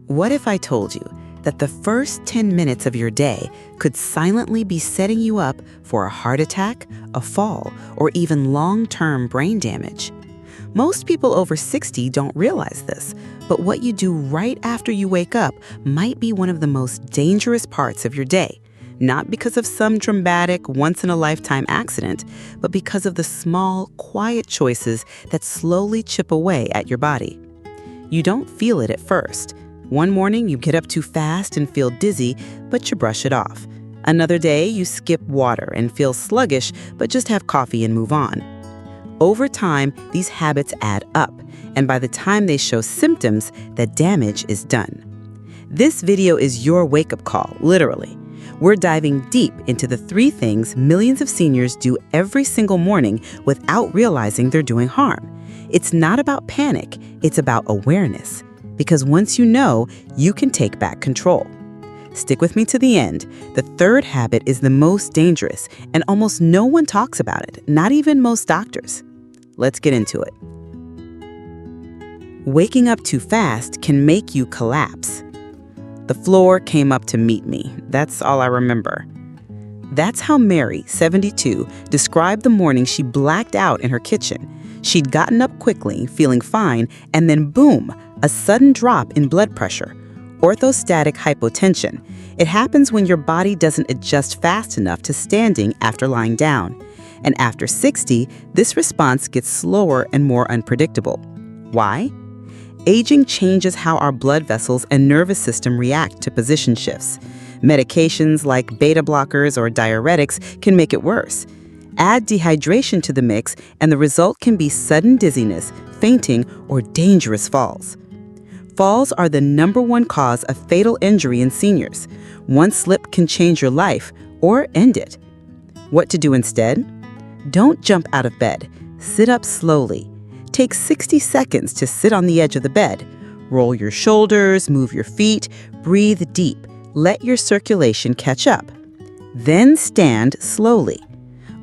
What if I told you that the first 10 minutes of your day could silently be setting you up for a heart attack, a fall, or even long-term brain damage? Most people over 60 don't realize this, but what you do right after you wake up might be one of the most dangerous parts of your day. Not because of some dramatic, once-in-a-lifetime accident, but because of the small, quiet choices that slowly chip away at your body. You don't feel it at first. One morning, you get up too fast and feel dizzy, but you brush it off. Another day, you skip water and feel sluggish, but just have coffee and move on. Over time, these habits add up, and by the time they show symptoms, the damage is done. This video is your wake-up call, literally. We're diving deep into the 3 things millions of seniors do every single morning without realizing they're doing harm. It's not about panic, it's about awareness. Because once you know, you can take back control. Stick with me to the end. The 3rd habit is the most dangerous, and almost no one talks about it, not even most doctors. Let's get into it. Waking up too fast can make you collapse. The floor came up to meet me. That's all I remember. That's how Mary, 72, described the morning she blacked out in her kitchen. She'd gotten up quickly, feeling fine, and then boom, a sudden drop in blood pressure. Orthostatic hypotension. It happens when your body doesn't adjust fast enough to standing after lying down. And after 60, this response gets slower and more unpredictable. Why? Aging changes how our blood vessels and nervous system react to position shifts. Medications like beta blockers or diuretics can make it worse. Add dehydration to the mix, and the result can be sudden dizziness, fainting, or dangerous falls. Falls are the #1 cause of fatal injury in seniors. One slip can change your life or end it. What to do instead? Don't jump out of bed. Sit up slowly. Take 60 seconds to sit on the edge of the bed. Roll your shoulders, move your feet, breathe deep. Let your circulation catch up. Then stand slowly.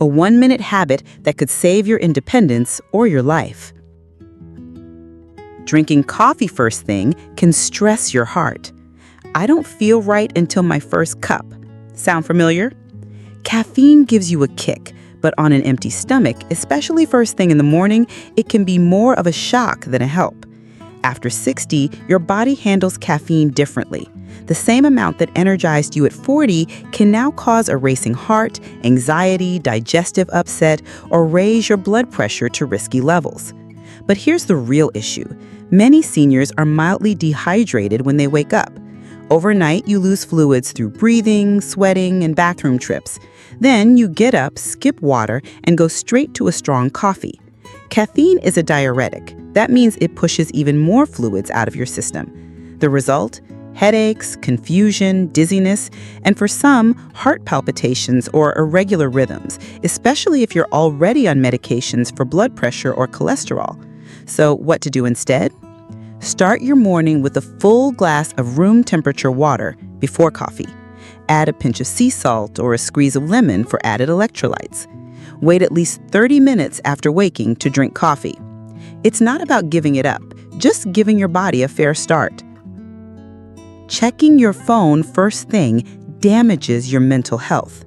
A 1-minute habit that could save your independence or your life. Drinking coffee first thing can stress your heart. I don't feel right until my first cup. Sound familiar? Caffeine gives you a kick, but on an empty stomach, especially first thing in the morning, it can be more of a shock than a help. After 60, your body handles caffeine differently. The same amount that energized you at 40 can now cause a racing heart, anxiety, digestive upset, or raise your blood pressure to risky levels. But here's the real issue. Many seniors are mildly dehydrated when they wake up. Overnight, you lose fluids through breathing, sweating, and bathroom trips. Then you get up, skip water, and go straight to a strong coffee. Caffeine is a diuretic. That means it pushes even more fluids out of your system. The result? Headaches, confusion, dizziness, and for some, heart palpitations or irregular rhythms, especially if you're already on medications for blood pressure or cholesterol. So what to do instead? Start your morning with a full glass of room temperature water before coffee. Add a pinch of sea salt or a squeeze of lemon for added electrolytes. Wait at least 30 minutes after waking to drink coffee. It's not about giving it up, just giving your body a fair start. Checking your phone first thing damages your mental health.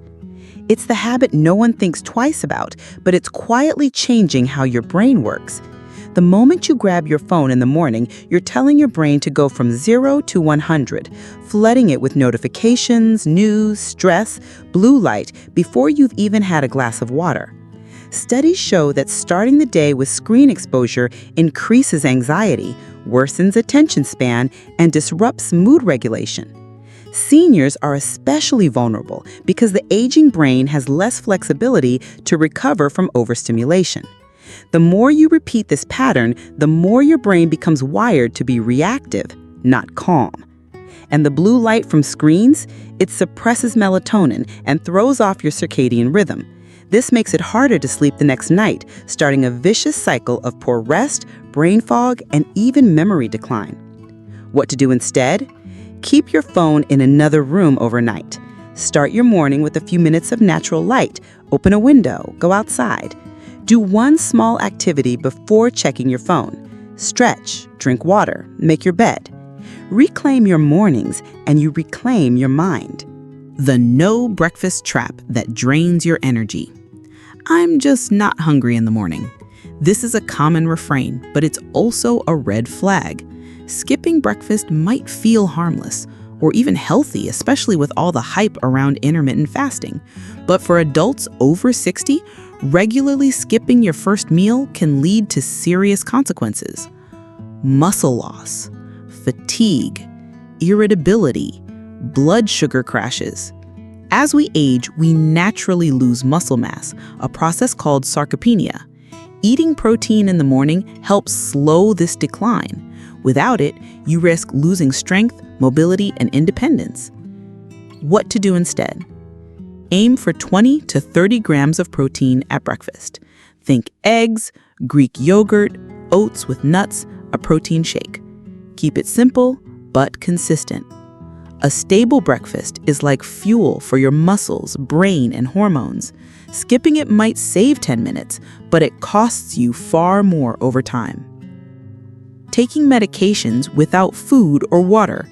It's the habit no one thinks twice about, but it's quietly changing how your brain works. The moment you grab your phone in the morning, you're telling your brain to go from 0 to 100, flooding it with notifications, news, stress, blue light before you've even had a glass of water. Studies show that starting the day with screen exposure increases anxiety, worsens attention span, and disrupts mood regulation. Seniors are especially vulnerable because the aging brain has less flexibility to recover from overstimulation. The more you repeat this pattern, the more your brain becomes wired to be reactive, not calm. And the blue light from screens, it suppresses melatonin and throws off your circadian rhythm. This makes it harder to sleep the next night, starting a vicious cycle of poor rest, brain fog, and even memory decline. What to do instead? Keep your phone in another room overnight. Start your morning with a few minutes of natural light. Open a window, go outside. Do one small activity before checking your phone. Stretch, drink water, make your bed. Reclaim your mornings and you reclaim your mind. The no breakfast trap that drains your energy. I'm just not hungry in the morning. This is a common refrain, but it's also a red flag. Skipping breakfast might feel harmless or even healthy, especially with all the hype around intermittent fasting. But for adults over 60, regularly skipping your first meal can lead to serious consequences. Muscle loss, fatigue, irritability, blood sugar crashes. As we age, we naturally lose muscle mass, a process called sarcopenia. Eating protein in the morning helps slow this decline. Without it, you risk losing strength, mobility, and independence. What to do instead? Aim for 20 to 30 grams of protein at breakfast. Think eggs, Greek yogurt, oats with nuts, a protein shake. Keep it simple, but consistent. A stable breakfast is like fuel for your muscles, brain, and hormones. Skipping it might save 10 minutes, but it costs you far more over time. Taking medications without food or water.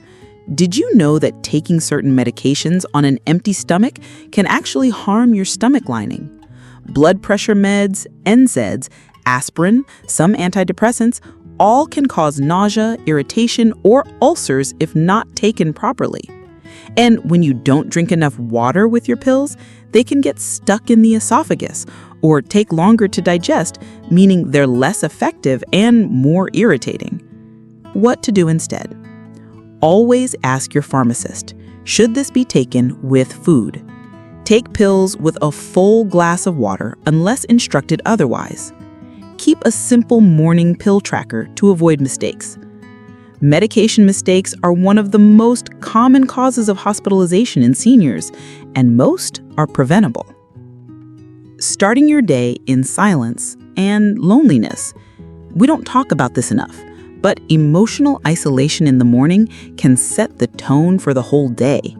Did you know that taking certain medications on an empty stomach can actually harm your stomach lining? Blood pressure meds, NSAIDs, aspirin, some antidepressants, all can cause nausea, irritation, or ulcers if not taken properly. And when you don't drink enough water with your pills, they can get stuck in the esophagus or take longer to digest, meaning they're less effective and more irritating. What to do instead? Always ask your pharmacist, should this be taken with food? Take pills with a full glass of water unless instructed otherwise. Keep a simple morning pill tracker to avoid mistakes. Medication mistakes are one of the most common causes of hospitalization in seniors, and most are preventable. Starting your day in silence and loneliness. We don't talk about this enough, but emotional isolation in the morning can set the tone for the whole day.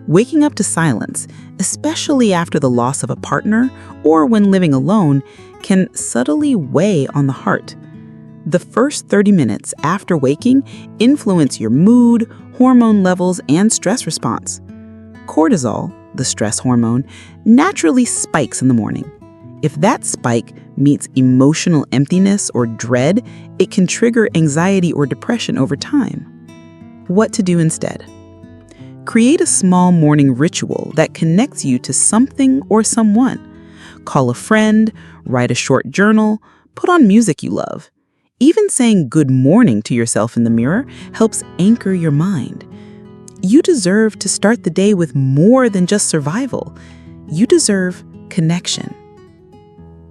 Waking up to silence, especially after the loss of a partner or when living alone, can subtly weigh on the heart. The first 30 minutes after waking influence your mood, hormone levels, and stress response. Cortisol, the stress hormone, naturally spikes in the morning. If that spike meets emotional emptiness or dread, it can trigger anxiety or depression over time. What to do instead? Create a small morning ritual that connects you to something or someone. Call a friend, write a short journal, put on music you love. Even saying good morning to yourself in the mirror helps anchor your mind. You deserve to start the day with more than just survival. You deserve connection.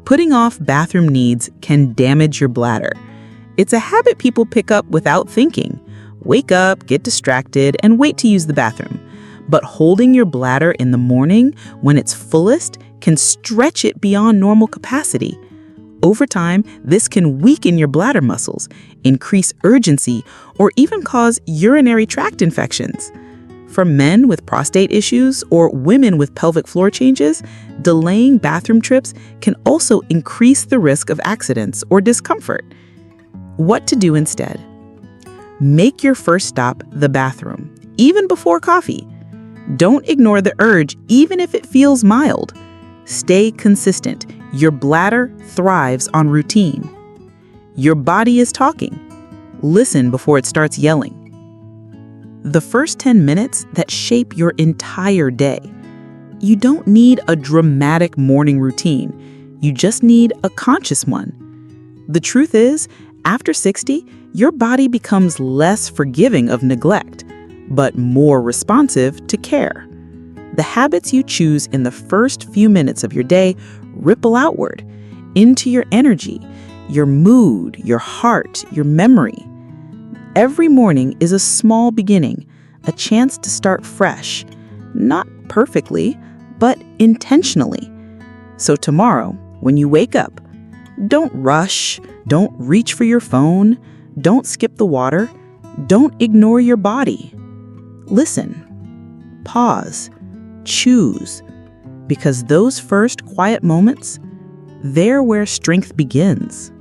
Putting off bathroom needs can damage your bladder. It's a habit people pick up without thinking. Wake up, get distracted, and wait to use the bathroom. But holding your bladder in the morning when it's fullest can stretch it beyond normal capacity. Over time, this can weaken your bladder muscles, increase urgency, or even cause urinary tract infections. For men with prostate issues or women with pelvic floor changes, delaying bathroom trips can also increase the risk of accidents or discomfort. What to do instead? Make your first stop the bathroom, even before coffee. Don't ignore the urge, even if it feels mild. Stay consistent. Your bladder thrives on routine. Your body is talking. Listen before it starts yelling. The first 10 minutes that shape your entire day. You don't need a dramatic morning routine. You just need a conscious one. The truth is, after 60, your body becomes less forgiving of neglect, but more responsive to care. The habits you choose in the first few minutes of your day ripple outward into your energy, your mood, your heart, your memory. Every morning is a small beginning, a chance to start fresh, not perfectly, but intentionally. So tomorrow, when you wake up, don't rush, don't reach for your phone, don't skip the water, don't ignore your body. Listen, pause, choose, because those first quiet moments, They're where strength begins.